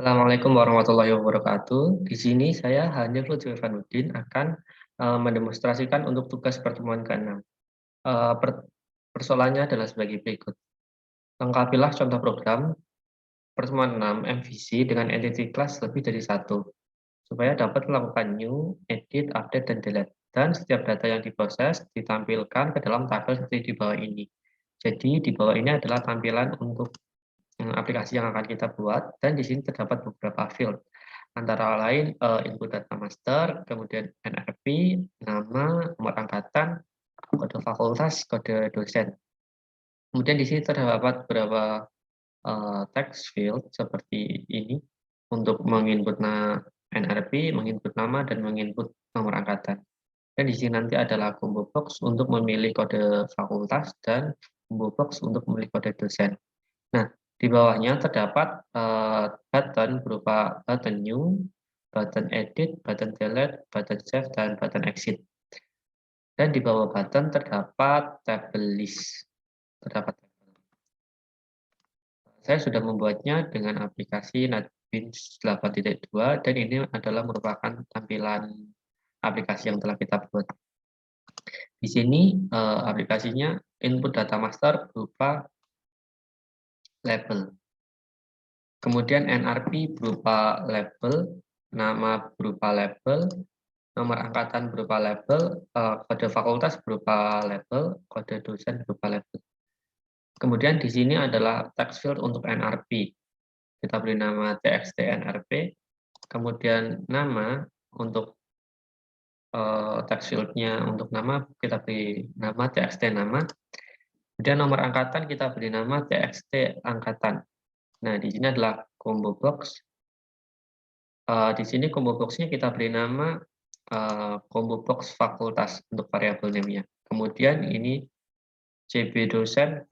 Assalamualaikum warahmatullahi wabarakatuh. Di sini saya hanya Lutfi Irfanuddin akan mendemonstrasikan untuk tugas pertemuan ke-6. Persoalannya adalah sebagai berikut. Lengkapilah contoh program pertemuan 6 MVC dengan entity class lebih dari satu, supaya dapat melakukan new, edit, update, dan delete. Dan setiap data yang diproses ditampilkan ke dalam tabel seperti di bawah ini. Jadi di bawah ini adalah tampilan untuk aplikasi yang akan kita buat, dan di sini terdapat beberapa field. Antara lain input data master, kemudian NRP, nama, nomor angkatan, kode fakultas, kode dosen. Kemudian di sini terdapat beberapa text field seperti ini untuk menginput NRP, menginput nama, dan menginput nomor angkatan. Dan di sini nanti adalah combo box untuk memilih kode fakultas dan combo box untuk memilih kode dosen. Nah, di bawahnya terdapat button berupa button new, button edit, button delete, button save, dan button exit. Dan di bawah button terdapat table list. Saya sudah membuatnya dengan aplikasi NetBeans 8.2 dan ini adalah merupakan tampilan aplikasi yang telah kita buat. Di sini aplikasinya input data master berupa label. Kemudian NRP berupa label, nama berupa label, nomor angkatan berupa label, kode fakultas berupa label, kode dosen berupa label. Kemudian di sini adalah text field untuk NRP. Kita beri nama txt NRP. Kemudian nama untuk text field-nya untuk nama kita beri nama txt nama. Kemudian nomor angkatan kita beri nama txt angkatan. Nah, di sini adalah combo box. Di sini combo box-nya kita beri nama combo box fakultas untuk variabel name-nya. Kemudian ini CB dosen,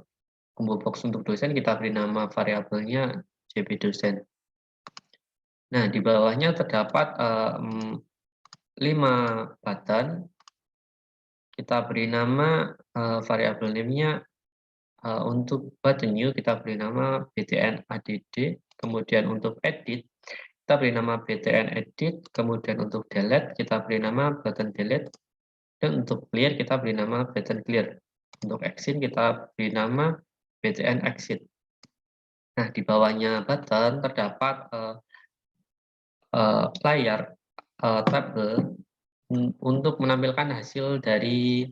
combo box untuk dosen kita beri nama variabelnya CB dosen. Nah, di bawahnya terdapat 5 button. Kita beri nama variabel name-nya untuk button new kita beri nama btn add, kemudian untuk edit kita beri nama btn edit, kemudian untuk delete kita beri nama button delete, dan untuk clear kita beri nama button clear. Untuk exit kita beri nama btn exit. Nah, di bawahnya button terdapat layar tabel untuk menampilkan hasil dari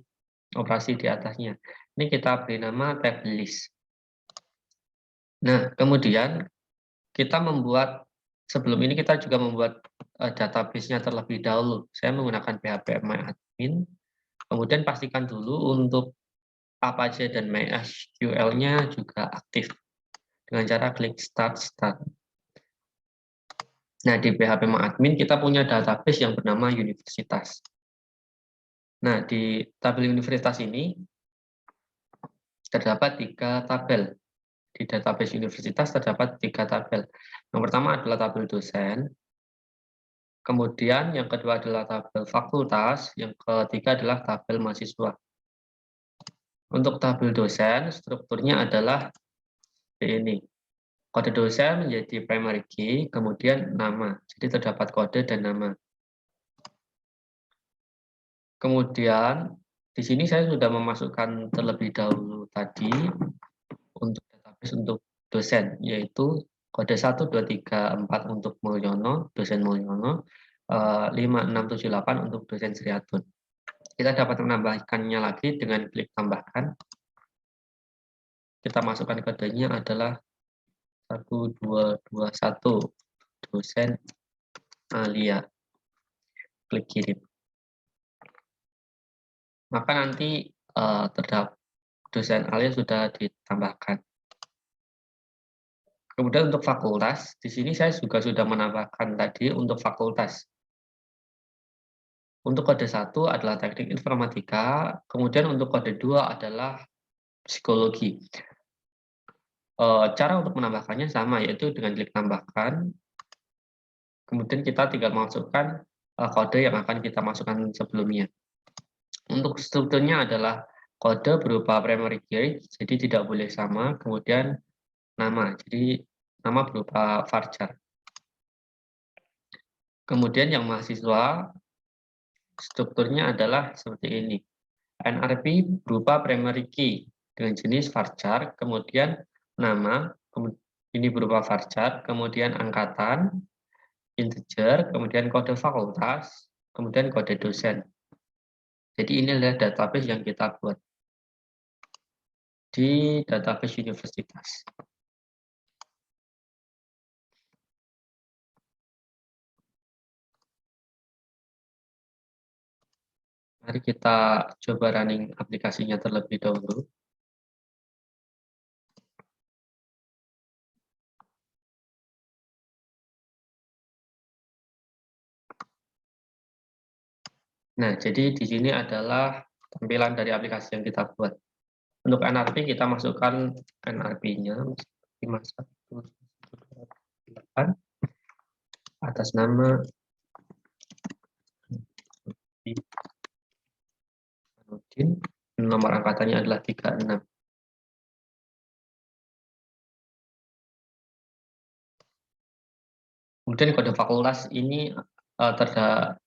operasi di atasnya. Ini kita beri nama table list. Nah, kemudian kita membuat, sebelum ini kita juga membuat database-nya terlebih dahulu. Saya menggunakan PHP MyAdmin. Kemudian pastikan dulu untuk Apache dan MySQL-nya juga aktif dengan cara klik Start. Nah, di PHP MyAdmin kita punya database yang bernama universitas. Nah, di tabel universitas ini terdapat 3 tabel. Di database universitas terdapat 3 tabel. Yang pertama adalah tabel dosen, kemudian yang kedua adalah tabel fakultas, yang ketiga adalah tabel mahasiswa. Untuk tabel dosen, strukturnya adalah ini. Kode dosen menjadi primary key, kemudian nama. Jadi terdapat kode dan nama. Kemudian di sini saya sudah memasukkan terlebih dahulu tadi untuk database untuk dosen, yaitu kode 1, 2, 3, 4 untuk Mulyono, dosen Mulyono, 5, 6, 7, 8 untuk dosen Sriatun. Kita dapat menambahkannya lagi dengan klik tambahkan. Kita masukkan kodenya adalah 1, 2, 2, 1, dosen Alia. Klik kirim. Maka nanti terdapat dosen Alia sudah ditambahkan. Kemudian untuk fakultas, di sini saya juga sudah menambahkan tadi untuk fakultas. Untuk kode 1 adalah teknik informatika, kemudian untuk kode 2 adalah psikologi. Cara untuk menambahkannya sama, yaitu dengan klik tambahkan, kemudian kita tinggal masukkan kode yang akan kita masukkan sebelumnya. Untuk strukturnya adalah kode berupa primary key, jadi tidak boleh sama, kemudian nama, jadi nama berupa varchar. Kemudian yang mahasiswa, strukturnya adalah seperti ini. NRP berupa primary key dengan jenis varchar, kemudian nama, ini berupa varchar, kemudian angkatan, integer, kemudian kode fakultas, kemudian kode dosen. Jadi ini adalah database yang kita buat di database universitas. Mari kita coba running aplikasinya terlebih dahulu. Nah, jadi di sini adalah tampilan dari aplikasi yang kita buat. Untuk NRP kita masukkan NRP-nya 5118 atas nama Nudin, nomor angkatannya adalah 36. Kemudian kode fakultas ini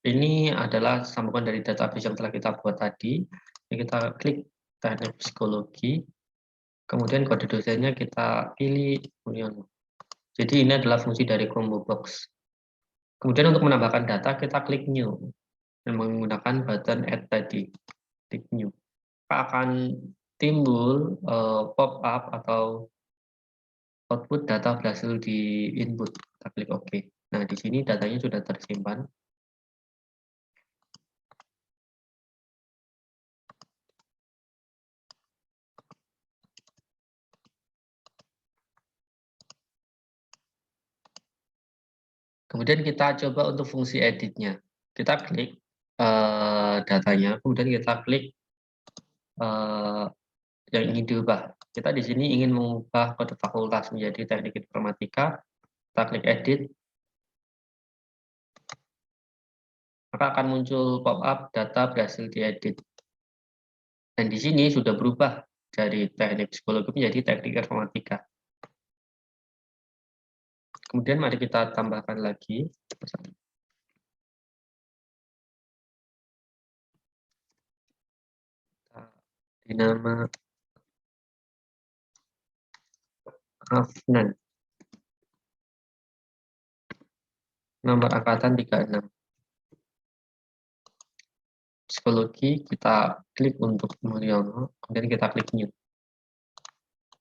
ini adalah sambungan dari database yang telah kita buat tadi. Kita klik teknik psikologi, kemudian kode dosennya kita pilih Mulyono. Jadi ini adalah fungsi dari combo box. Kemudian untuk menambahkan data kita klik new dan menggunakan button add tadi, klik new. Akan timbul pop up atau output data berhasil di input. Kita klik OK. Nah, di sini datanya sudah tersimpan. Kemudian kita coba untuk fungsi editnya. Kita klik datanya, kemudian kita klik yang ingin diubah. Kita di sini ingin mengubah kode fakultas menjadi teknik informatika. Kita klik edit. Maka akan muncul pop-up data berhasil diedit. Dan di sini sudah berubah dari teknik psikologi menjadi teknik informatika. Kemudian mari kita tambahkan lagi. Di nama Afnan. Nomor angkatan 36. Psikologi, kita klik untuk Mulyono, kemudian kita klik new.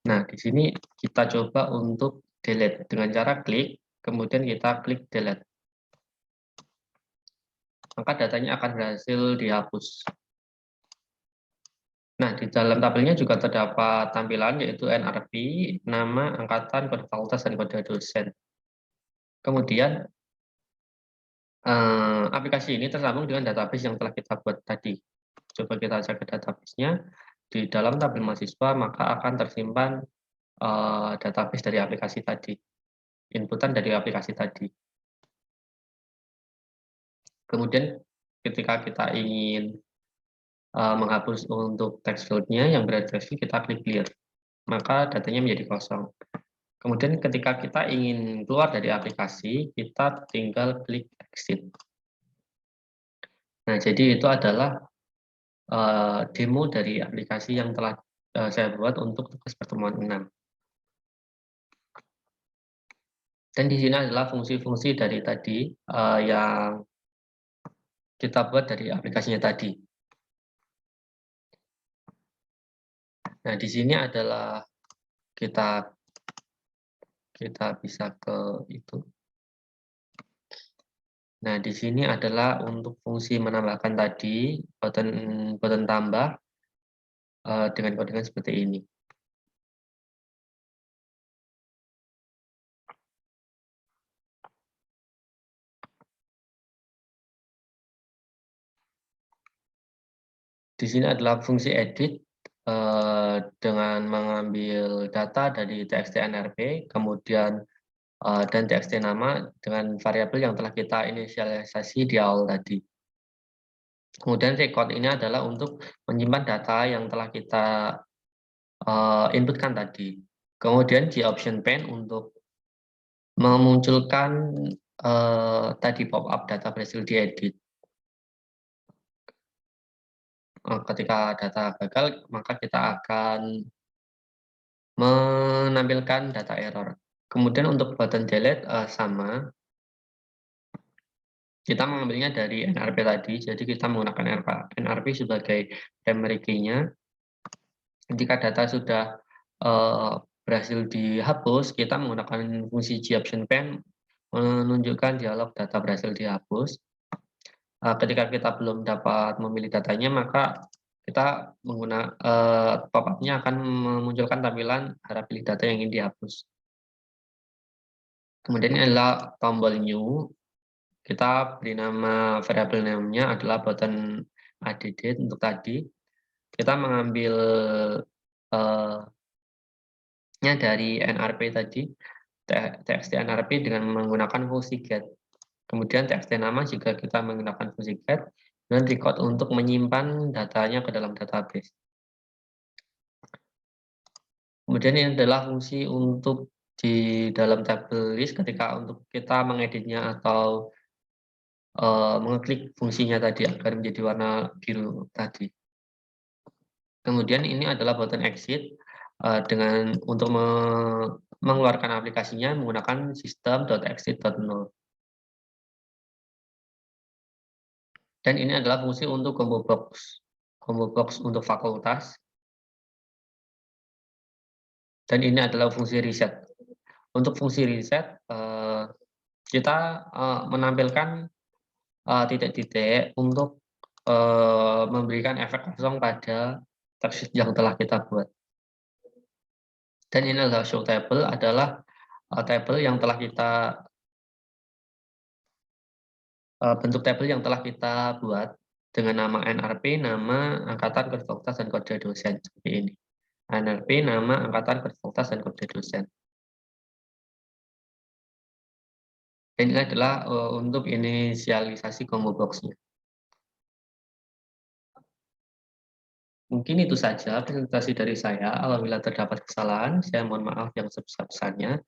Nah, di sini kita coba untuk delete dengan cara klik, kemudian kita klik delete. Maka datanya akan berhasil dihapus. Nah, di dalam tabelnya juga terdapat tampilan yaitu NRP, nama, angkatan, kode fakultas, dan kode dosen. Kemudian aplikasi ini tersambung dengan database yang telah kita buat tadi. Coba kita cek ke database-nya. Di dalam tabel mahasiswa maka akan tersimpan database dari aplikasi tadi, inputan dari aplikasi tadi. Kemudian ketika kita ingin menghapus untuk text field-nya yang berada text field, kita klik clear, maka datanya menjadi kosong. Kemudian ketika kita ingin keluar dari aplikasi, kita tinggal klik exit. Nah, jadi itu adalah demo dari aplikasi yang telah saya buat untuk tugas pertemuan 6. Dan di sini adalah fungsi-fungsi dari tadi yang kita buat dari aplikasinya tadi. Nah, di sini adalah kita bisa ke itu. Nah, di sini adalah untuk fungsi menambahkan tadi button tambah dengan kode seperti ini. Di sini adalah fungsi edit dengan mengambil data dari txt NRP, kemudian dan txt nama dengan variabel yang telah kita inisialisasi di awal tadi. Kemudian record ini adalah untuk menyimpan data yang telah kita inputkan tadi. Kemudian di option pane untuk memunculkan tadi pop-up data berhasil diedit. Ketika data gagal, maka kita akan menampilkan data error. Kemudian untuk button delete sama, kita mengambilnya dari NRP tadi, jadi kita menggunakan NRP sebagai primary key-nya. Ketika data sudah berhasil dihapus, kita menggunakan fungsi gAptionPan menunjukkan dialog data berhasil dihapus. Ketika kita belum dapat memilih datanya, maka kita menggunakan pop-up-nya akan memunculkan tampilan harap pilih data yang ingin dihapus. Kemudian ini adalah tombol new. Kita beri nama variable name-nya adalah button added untuk tadi. Kita mengambil nya dari NRP tadi, txt NRP dengan menggunakan fungsi get. Kemudian txt nama juga kita menggunakan fungsi get dan record untuk menyimpan datanya ke dalam database. Kemudian ini adalah fungsi untuk di dalam tabel list ketika untuk kita mengeditnya atau mengeklik fungsinya tadi agar menjadi warna biru tadi. Kemudian ini adalah button exit dengan untuk mengeluarkan aplikasinya menggunakan system.exit.null. Dan ini adalah fungsi untuk combo box untuk fakultas. Dan ini adalah fungsi reset. Untuk fungsi reset, kita menampilkan titik-titik untuk memberikan efek kosong pada teks yang telah kita buat. Dan ini adalah show table, adalah table yang telah kita bentuk tabel yang telah kita buat dengan nama NRP, nama, angkatan, kode fakultas, dan kode dosen seperti ini. NRP, nama, angkatan, kode fakultas, dan kode dosen. Dan ini adalah untuk inisialisasi combo box-nya. Mungkin itu saja presentasi dari saya. Apabila terdapat kesalahan, saya mohon maaf yang sebesar-besarnya.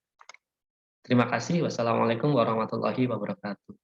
Terima kasih. Wassalamualaikum warahmatullahi wabarakatuh.